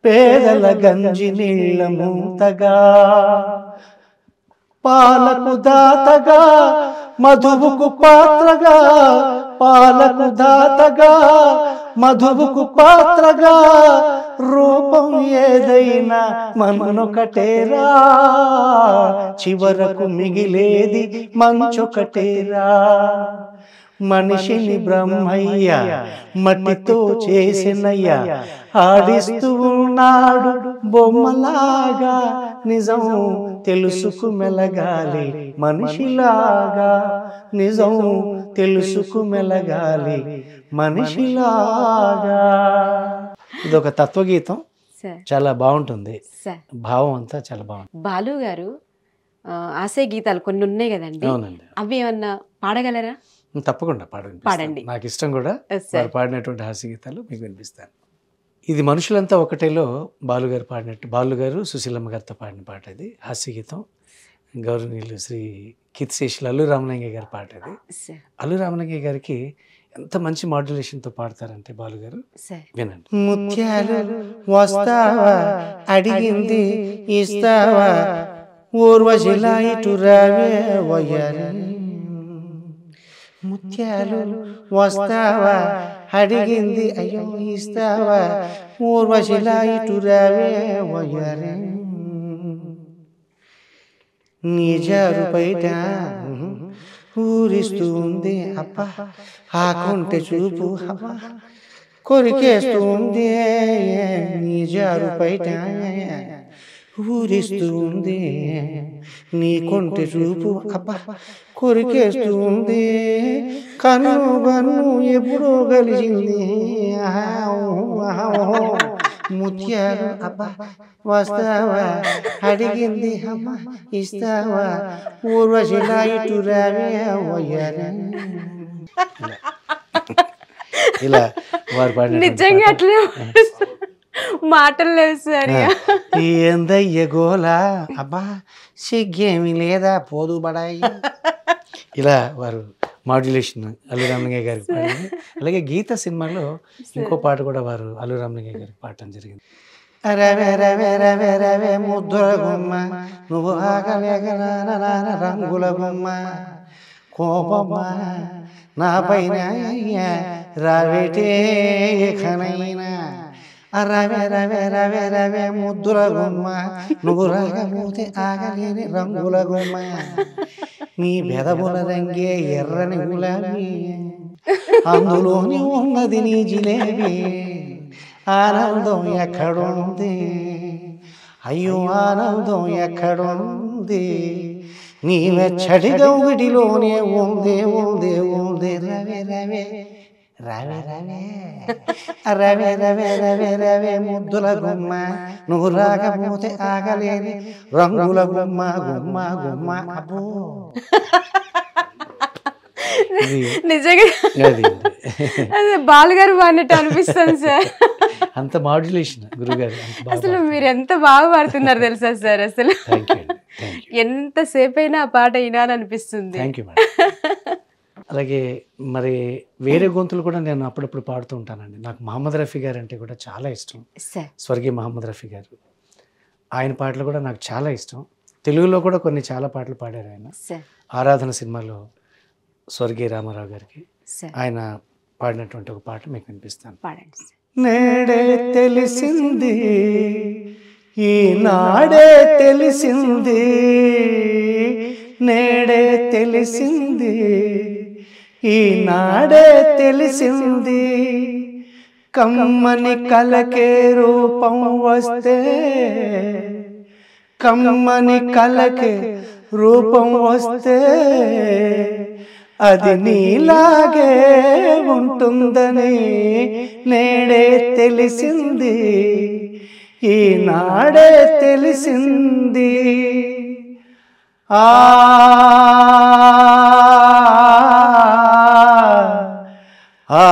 పేదల గంజి నీళ్ళ మూతగా, పాలకు దాతగా మధువుకు పాత్రగా, పాలకు దాతగా మధువుకు పాత్రగా, రూపం ఏదైనా మనొకటేరా, చివరకు మిగిలేది మంచొకటేరా, మనిషిని బ్రహ్మయ్య మట్టితో చేసినయ్య, ఆడిస్తూ ఉన్నాడు బొమ్మలాగా, నిజం తెలుసుకు మెలగాలి మనిషిలాగా, నిజం తెలుసుకు మెలగాలి మనిషిలాగా. ఇదొక తత్వగీతం, చాలా బాగుంటుంది, భావం అంతా చాలా బాగుంటుంది. బాలు గారు ఆశయ గీతాలు కొన్ని ఉన్నాయి కదండి, అవునండి, అవి ఏమన్నా పాడగలరా? తప్పకుండా పాడండి, నాకు ఇష్టం కూడా వారు పాడినటువంటి హాస్య గీతాలు మీకు వినిపిస్తాను. ఇది మనుషులంతా ఒకటేలో బాలుగారు పాడినట్టు, బాలుగారు సుశీలమ్మ గారితో పాడిన పాట ఇది, హాస్య గీతం. గౌరవనీయులు శ్రీ కీర్తిశేషులు అల్లు రామలింగయ్య గారి పాట ఇది. అల్లు రామలింగయ్య గారికి ఎంత మంచి మాడ్యులేషన్తో పాడతారంటే బాలుగారు, వినండి. ముత్యాలు వస్తావా అడిగింది ఇస్తావా, ఊర్వశిలా ఇటు రావే వయ్యారి, ముత్యాలు వస్తావా అడిగింది అయ్యో ఇస్తావా, ఊర్వశిలా ఇటు రావే వయ్యారి, నిజారు బయట ఊరిస్తూ ఉంది అప్ప, ఆకుంటే చూపు కొరికేస్తూ ఉంది, నిజారు బయట ఊరిస్తూ ఉంది, నీ కొంటె చూపు అబ్బ కొరికేస్తూ ఉంది, కన్ను కన్ను ఎప్పుడో కలిసింది, ముత్యాలు అబ్బా వస్తావా అడిగింది అమ్మ ఇస్తావా, ఊర్వశిలా ఇటు రావే వయ్యారి. ఇలా వారు పాడిన నిజంగా అట్లే మాటలు లేవు సార్. ఏందయ్య గోలా అబ్బా సిగ్గేమి లేదా పోదు బడాయి, ఇలా వారు మాడ్యులేషన్ అల్లు రామలింగయ్య గారికి పాడింది. అలాగే గీత సినిమాలో ఇంకో పాట కూడా వారు అల్లు రామలింగయ్య గారికి పాడటం జరిగింది. రవే రవే రవే రవే ముద్దుల గుమ్మ నువ్వు ఆగలేక రంగుల గుమ్మ, కోపమ్మ నా పైన రావేటే ఖనైనా, రవే రవే రవే రవే ముద్దుల గుమ్మ నువ్వు రాకపోతే ఆగలేని రంగుల గుమ్మ, నీ బెదముల రంగే ఎర్రని గులాబీ, అందులోని ఉన్నది నీ జిలేబీ, ఆనందం ఎక్కడుంది అయ్యో ఆనందం ఎక్కడుంది, నీ వెచ్చడి గౌగిటిలోనే ఉంది ఉంది ఉంది, రవే రవే రవే రవే రవే రవే రవే ముద్దుల గుమ్మ నువ్వు రాకపోతే ఆగలేని రంగుల గుమ్మ గుమ్మ గుమ్మ. అబ్బో నిజంగా బాలుగారు బాగున్నట్టు అనిపిస్తుంది సార్. అంత మాడ్యులేషన్ గురుగారు, అసలు మీరు ఎంత బాగా పాడుతున్నారు తెలుసా సార్, అసలు ఎంతసేపు అయినా ఆ పాట వినాలనిపిస్తుంది. అలాగే మరి వేరే గొంతులు కూడా నేను అప్పుడప్పుడు పాడుతూ ఉంటానండి. నాకు మహమ్మద్ రఫీ గారు అంటే కూడా చాలా ఇష్టం. సార్ స్వర్గీయ మహమ్మద్ రఫీ గారు, ఆయన పాటలు కూడా నాకు చాలా ఇష్టం. తెలుగులో కూడా కొన్ని చాలా పాటలు పాడారు ఆయన. సార్ ఆరాధన సినిమాలో స్వర్గీయ రామారావు గారికి సార్ ఆయన పాడినటువంటి ఒక పాట మీకు వినిపిస్తాను. పాడండి సార్. నేడే తెలిసింది, ఈనాడే తెలిసింది, నేడే తెలిసింది, ఈనాడే తెలిసింది, కమ్మని కలకే రూపం వస్తే, కమ్మని కలకే రూపం వస్తే అది నీలాగే ఉంటుందని నేడే తెలిసింది, ఈనాడే తెలిసింది. ఆ ఆ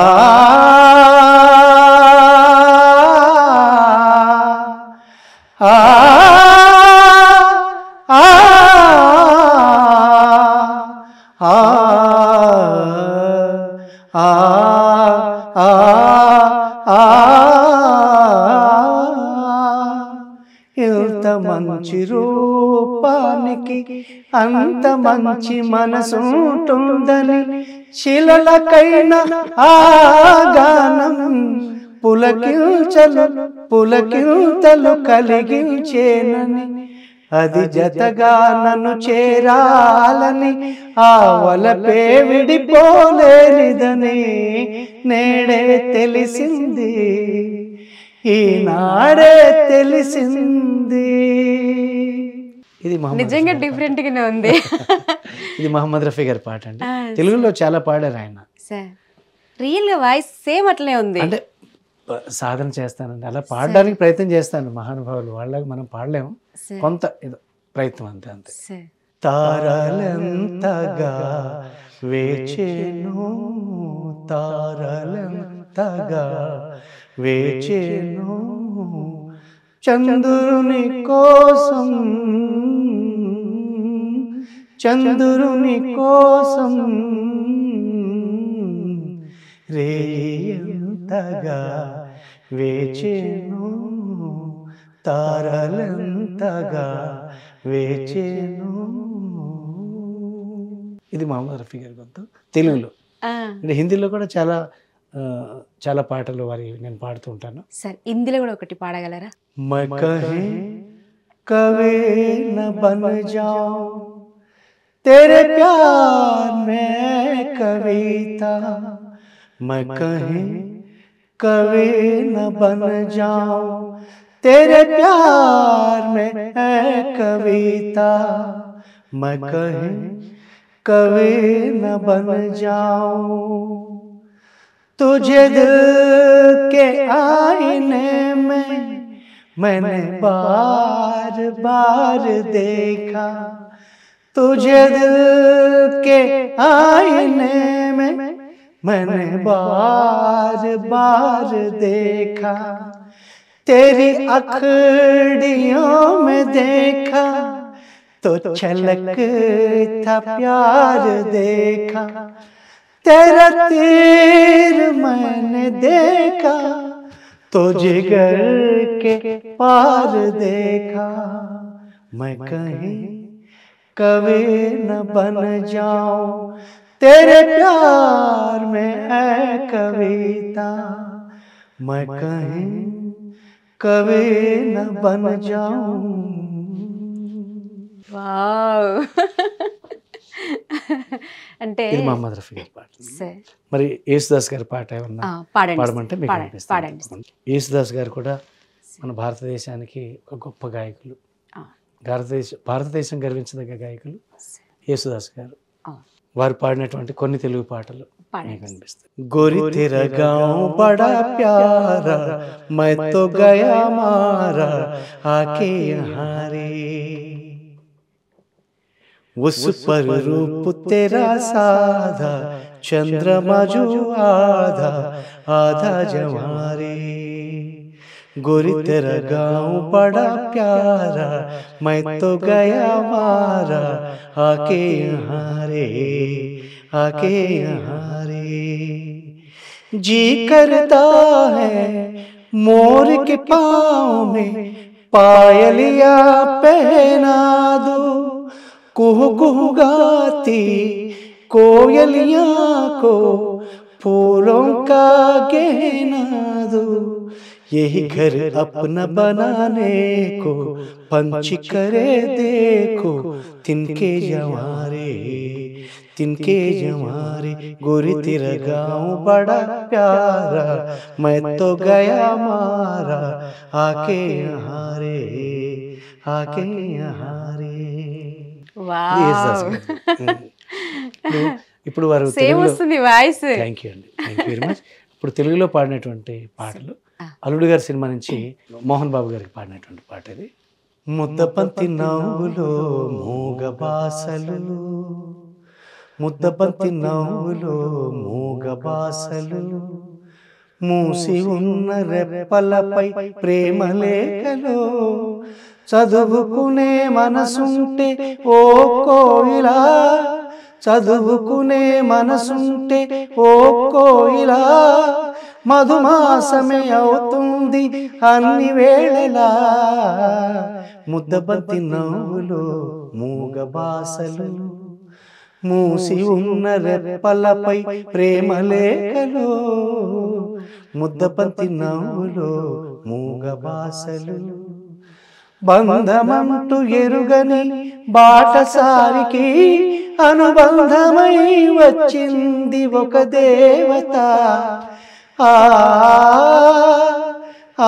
ఇంత మంచి రూపానికి అంత మంచి మనసుంటుందని శిలలకైనా ఆ గానం పులకించలు పులకింతలు కలిగించేనని, అది జతగా నన్ను చేరాలని ఆ వలపే విడిపోలేనిదని నేడే తెలిసింది, ఈనాడే తెలిసింది. ఇది నిజంగా డిఫరెంట్ గానే ఉంది. ఇది మహమ్మద్ రఫీ గారి పాట అండి. తెలుగులో చాలా పాడారు ఆయన. సార్ రియల్ గా వాయిస్ సేమ్ అట్లే ఉంది. అంటే సాధన చేస్తానండి, అలా పాడడానికి ప్రయత్నం చేస్తాను. మహానుభావులు వాళ్ళకి మనం పాడలేము, కొంత ఏదో ప్రయత్నం అంతే అంతే. సార్ తారలంతగా వేచేను, తారలంతగా వేచేను, చంద్రుని కోసం, చంద్రుని కోసం రేయంతగా వేచేను, తారలంతగా వేచేను. ఇది మహమ్మద్ రఫీ గారి గొంతు తెలుగులో. అంటే హిందీలో కూడా చాలా చాలా పాటలు వారి నేను పాడుతూ ఉంటాను. సార్ హిందీలో కూడా ఒకటి పాడగలరా? मैं कहीं कभी न बन जाऊं तेरे प्यार में कविता, मैं कहीं कभी न बन जाऊं तेरे प्यार में कविता, मैं कहीं कभी न बन जाऊं तुझे दिल के आईने में मैंने बार बार देखा, तुझे दिल के आईने में मैंने बार बार देखा, तेरी अखड़ियों में देखा तो छलकता प्यार देखा, तेरा तीर मैंने देखा तो जिगर के पार देखा, मैं कहीं कभी न बन जाऊं तेरे प्यार में है कविता, मैं कहीं कभी न बन जाऊं. వావ్. అంటే ఇది మహమ్మద్ రఫీ గారి పాట. సార్ మరి యేసుదాస్ గారి పాట ఏమన్నా పాడండి పాడమంటే మీకు పాడండి. అనిపిస్తుంది. యేసుదాస్ గారు కూడా మన భారతదేశానికి ఒక గొప్ప గాయకులు. భారతదేశం గర్వించదగ్గ గాయకులు యేసుదాస్ గారు. వారు పాడినటువంటి కొన్ని తెలుగు పాటలు మీకు అనిపిస్తాయి. गोरी तेरा गाँव बड़ा प्यारा मैं तो गया मारा आके यहाँ रे, उस पर रूप तेरा साधा चंद्रमा जो आधा आधा जमारे, गोरी तेरा गाँव बड़ा प्यारा मैं तो गया मारा आके यहाँ रे, आके यहाँ रे जी करता है मोर के पाँव में पायलिया पहना दो कुहू कुहू गाती कोयलिया को फूलों का गहना दो यही घर अपना बनाने को पंछी करे देखो तिनके जवारे गोरी तेरा गाँव बड़ा प्यारा मैं तो गया मारा आके यहाँ रे వావ్ ఇప్పుడు వారు సేమ్ వస్తుంది వాయిస్. థ్యాంక్ యూ అండి, థ్యాంక్ యూ వెరీ మచ్. ఇప్పుడు తెలుగులో పాడినటువంటి పాటలు అల్లుడు గారి సినిమా నుంచి మోహన్ బాబు గారికి పాడినటువంటి పాట ఇది. ముద్దబంతి నవ్వులో మూగ బాసలు ముద్దబంతి నవ్వులో మూగ బాసలు మూసి ఉన్న రెప్పలపై ప్రేమ లేఖలో చదువుకునే మనసుంటే ఓ కోయిలా చదువుకునే మనసుంటే ఓ కోయిలా మధుమాసమే అవుతుంది అన్ని వేళలా ముద్దబంతి నవ్వులో మూగ బాసలు మూసి ఉన్న రెప్పలపై ప్రేమ లేఖలో ముద్దబంతి నవ్వులో మూగ బాసలు బంధమంటూ ఎరుగని బాటసారికి అనుబంధమై వచ్చింది ఒక దేవత ఆ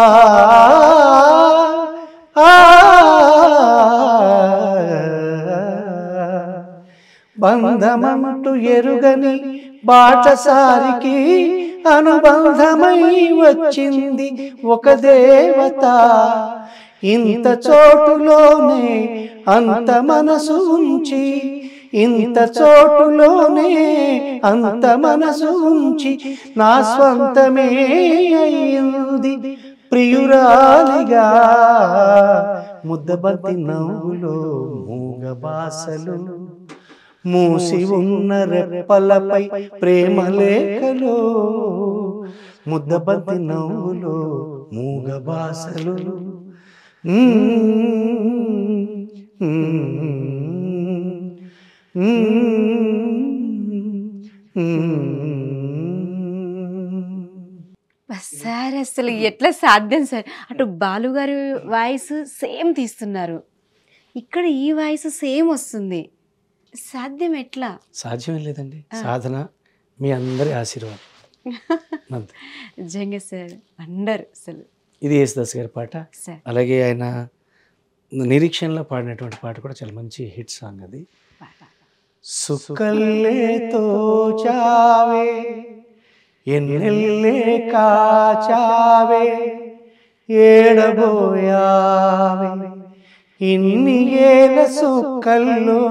ఆ ఆ బంధమంటూ ఎరుగని బాటసారికి అనుబంధమై వచ్చింది ఒక దేవత ఇంత చోటులోనే అంత మనసు ఉంచి ఇంత చోటులోనే అంత మనసు ఉంచి నా స్వంతమే అయింది ప్రియురాలిగా ముద్దబంతి నవ్వులో మూగ బాసలు మూసి ఉన్న రెప్పలపై ప్రేమ లేఖలో ముద్దబంతి నవ్వులో మూగ బాసలు సార్ అసలు ఎట్లా సాధ్యం సార్? అటు బాలుగారి వాయిస్ సేమ్ తీస్తున్నారు, ఇక్కడ ఈ వాయిస్ సేమ్ వస్తుంది, సాధ్యం ఎట్లా? సాధ్యం లేదండి, సాధన మీ అందరి ఆశీర్వాదం. నిజంగా సార్ వండర్. అసలు ఇది యేసుదాస్ గారి పాట. అలాగే ఆయన నిరీక్షణలో పాడినటువంటి పాట కూడా చాలా మంచి హిట్ సాంగ్ అది. సుకల్లే తోచావే ఎన్నెల్లే కాచావే ఏడబోయావే ఇన్ని ఏల సుక్కల్లో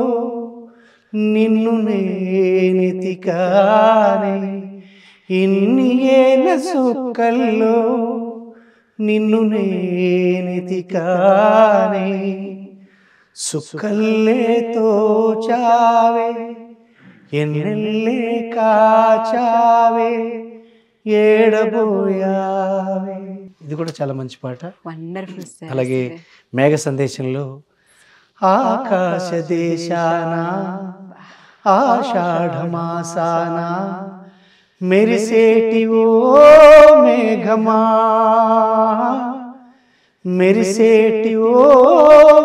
నిన్ను నేనెతికానే ఇన్ని ఏల సుక్కల్లో నిన్ను నేనెతికానే సుక్కల్లే తోచావే ఎన్నెల్లే కాచావే ఏడబోయావే. ఇది కూడా చాలా మంచి పాట, వండర్ఫుల్ సార్. అలాగే మేఘ సందేశంలో ఆకాశ దేశాన ఆషాఢమాసాన మెరిసేటి ఓ మేఘమా మెరిసేటి ఓ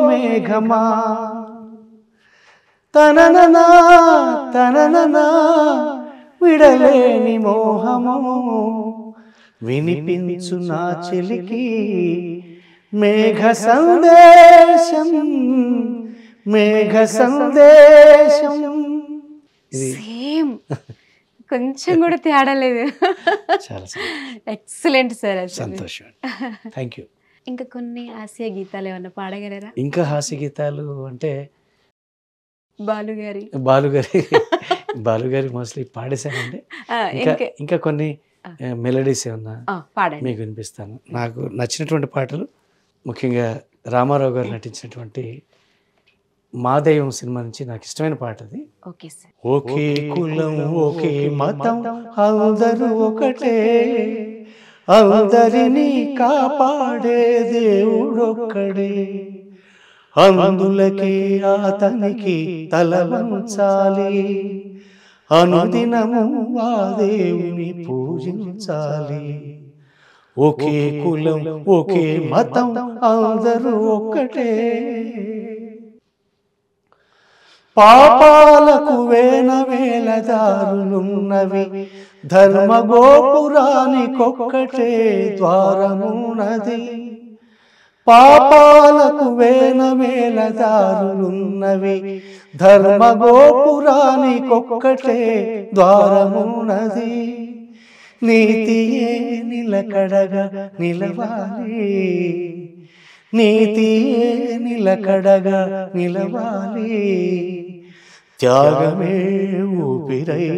మేఘమా తనననా తనననా విడలేని మోహము వినిపించు నా చెలికి మేఘ సందేశం మేఘ సందేశం. సేమ్, కొంచెం కూడా తేడా లేదు. చాలా ఎక్సలెంట్ సార్. సంతోషం, థ్యాంక్ యూ. ఇంకా కొన్ని హాస్య గీతాలు ఏమన్నా పాడగలరా? ఇంకా హాస్య గీతాలు అంటే బాలుగారి మోస్ట్లీ పాడేశానండి. ఇంకా కొన్ని మెలడీస్ ఏమన్నా మీకు వినిపిస్తాను. నాకు నచ్చినటువంటి పాటలు ముఖ్యంగా రామారావు గారు నటించినటువంటి మాదేవం సినిమా నుంచి నాకు ఇష్టమైన పాట అది. Okay sir. ఒకే కులం ఒకే మతం అందరూ ఒకటే, అందరినీ కాపాడే దేవుడొక్కడే, అందులకే అతనికి తల వంచాలి, అనుదినము ఆ దేవుని పూజించాలి. ఒకే కులం ఒకే మతం అందరూ ఒక్కటే, పాపాలకు వేల దారులున్నవి, ధర్మ గోపురానికొక్కటే ద్వారమున్నది. పాపాలకు వేల దారులున్నవి, ధర్మ గోపురానికొక్కటే ద్వారమున్నది. నీతియే నిలకడగా నిలవాలి, నీతియే నిలకడగా నిలవాలి, త్యాగమే ఊపిరై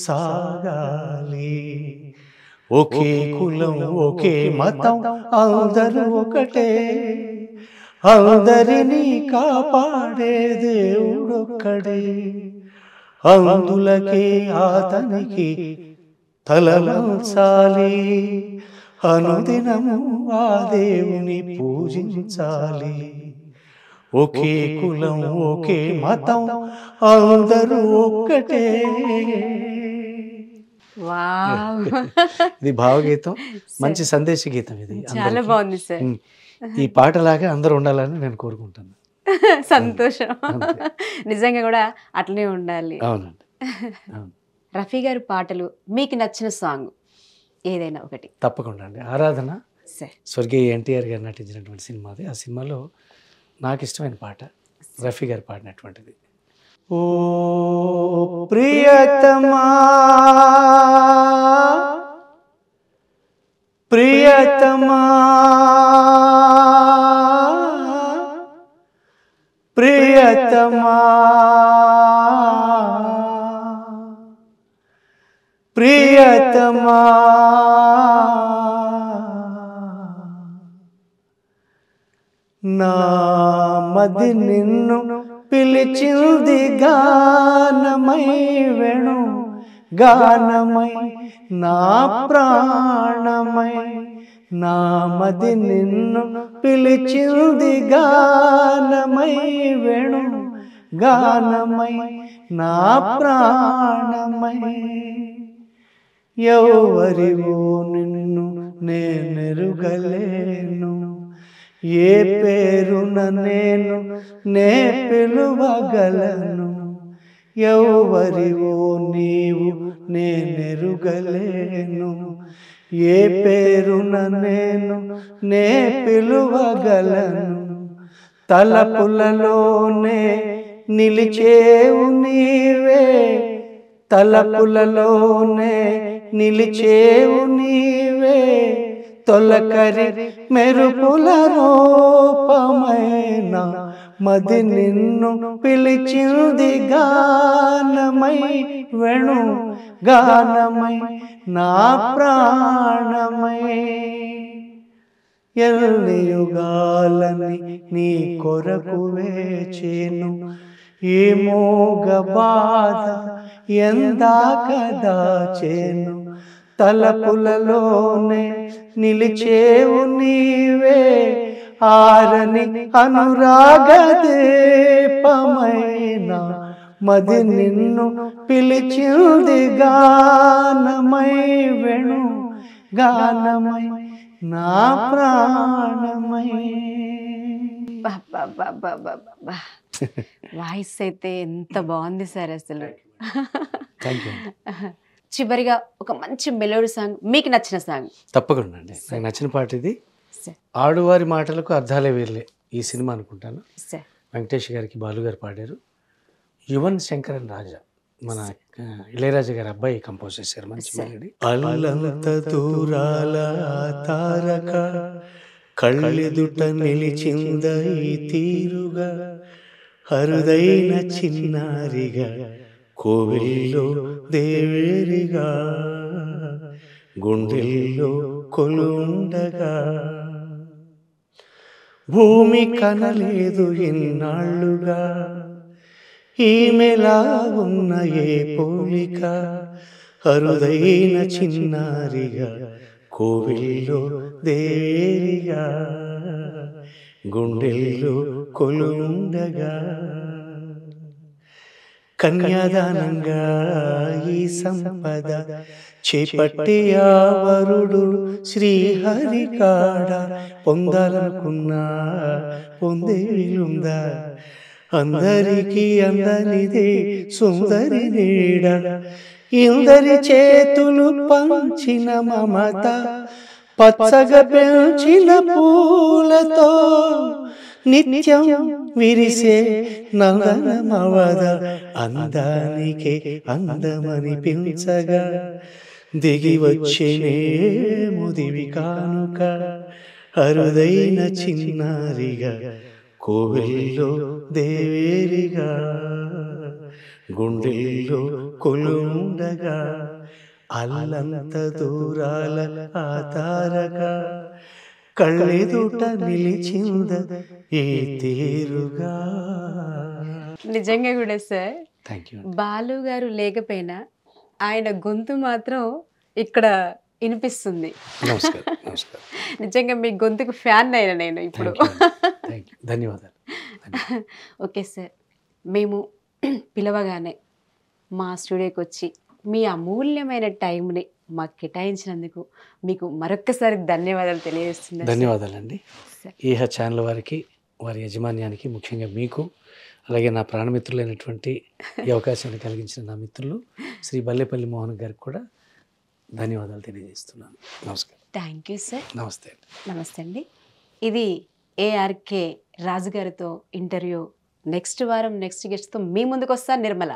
సాగాలి. ఒకే కులం ఒకే మతం అందరూ ఒకటే, అందరినీ కాపాడే దేవుడొక్కడే, అందులకే అతనికి తల వంచాలి, అనుదినము ఆ దేవుని పూజించాలి. ఒకే కులం ఒకే మతం అందరూ ఒక్కటే. వావ్, ఇది భావగీతం, మంచి సందేశ గీతం ఇది. చాలా బాగుంది సార్. ఈ పాటలాగా అందరూ ఉండాలని నేను కోరుకుంటాను. సంతోషం. నిజంగా కూడా అట్లనే ఉండాలి. అవునండి, అవును. రఫీ గారి పాటలు మీకు నచ్చిన సాంగ్ ఏదైనా ఒకటి? తప్పకుండా అండి. ఆరాధన సార్, స్వర్గీయ ఎన్టీఆర్ గారు నటించినటువంటి సినిమాది. ఆ సినిమాలో నాకు ఇష్టమైన పాట రఫీ గారు పాడినటువంటిది. ఓ ప్రియతమా ప్రియతమా ప్రియతమా ప్రియతమా, నా మది నిన్ను పిలిచింది గానమై వేణు గానమై, నా ప్రాణమై, నా మది నిన్ను పిలిచింది గానమై వేణు గానమై, నా ప్రాణమై, ఎవరివో నిన్ను నేనెరుగలేను, ఏ పేరున నేను నే పిలువగలను, ఎవరివో నీవు నేనెరుగలేను, ఏ పేరున నేను నే పిలువగలను, తలపులలోనే నిలిచేవు నీవే, తలపులలోనే నిలిచేవు నీవే, తొలకరి మెరుపుల రూపమైన మది నిన్ను పిలిచింది గానమై వేణు గానమై, నా ప్రాణమై, ఎన్ని యుగాలని నీ కొరకు వేచేను, ఈ మోగ బాధ ఎందాక దాచేను, తలపులలోనే నిలిచేవు నీవే, ఆరని అనురాగ దీపమైన మది నిన్ను పిలిచింది గానమై వేణు గానమై, నా ప్రాణమై. వాయిస్ అయితే ఎంత బాగుంది సార్ అసలు. Thank you. చివరిగా ఒక మంచి మెలోడీ సాంగ్, మీకు నచ్చిన సాంగ్. తప్పకుండా అండి, నాకు నచ్చిన పాట ఇది. ఆడువారి మాటలకు అర్థాలే వేర్లే ఈ సినిమా అనుకుంటాను. వెంకటేష్ గారికి బాలు గారు పాడారు. యువన్ శంకరన్ రాజా, మన ఇళయరాజా గారి అబ్బాయి కంపోజ్ చేశారు. మంచి మెలోడీ. అల్లంత దూరాల తారక కళ్ళెదుట నిలిచింద ఈ తీరుగా, అరుదైన చిన్నారిగా కోవిల్లో దేవేరిగా, గుండెల్లో కొలుండగా, భూమి కనలేదు ఎన్నాళ్ళుగా, ఈమెలా ఉన్న ఏ పోలిక, అరుదైన చిన్నారిగా కోవిల్లో దేవిగా గుండెల్లో కొలుండగా, కన్యాదానంగా ఈ సంపద చేపట్టి ఆ వరుడు శ్రీహరి కాడ పొందాలనుకున్నా పొందే వీలుందా, అందరికీ అందరిదే సుందరి నీడ, ఇందరి చేతులు పంచిన మమత, పచ్చగా పెంచిన పూలతో నిత్యం విరిసే నందనమవద, అందానికే అందమనిపించగా దిగి వచ్చేనే ముదివి కానుక, అరుదైన చిన్నారిగా కోవెల్లో దేవేరిగా గుండెల్లో కొలుండగా, అల్లంత దూరాల ఆ తారగా కళ్ళెదుట నిలిచింద ఏ తీరుగా. నిజంగా కూడా సార్, థ్యాంక్ యూ. బాలు గారు లేకపోయినా ఆయన గొంతు మాత్రం ఇక్కడ వినిపిస్తుంది. నమస్కారం, నమస్కారం. నిజంగా మీ గొంతుకు ఫ్యాన్ అయినా నేను ఇప్పుడు. ధన్యవాదాలు. ఓకే సార్, మేము పిలవగానే మా స్టూడియోకి వచ్చి మీ అమూల్యమైన టైంని మాకు కేటాయించినందుకు మీకు మరొక్కసారి ధన్యవాదాలు తెలియజేస్తున్నాను. ధన్యవాదాలండి. ఈహ ఛానల్ వారికి, వారి యాజమాన్యానికి, ముఖ్యంగా మీకు, అలాగే నా ప్రాణమిత్రులైనటువంటి ఈ అవకాశాన్ని కలిగించిన నా మిత్రులు శ్రీ బల్లేపల్లి మోహన్ గారికి కూడా ధన్యవాదాలు తెలియజేస్తున్నాను. నమస్కారం. Thank you sir. నమస్తే. నమస్తే అండి. ఇది ఏఆర్కే రాజు గారితో ఇంటర్వ్యూ. నెక్స్ట్ వారం నెక్స్ట్ గెస్ట్తో మీ ముందుకు వస్తాను. నిర్మల.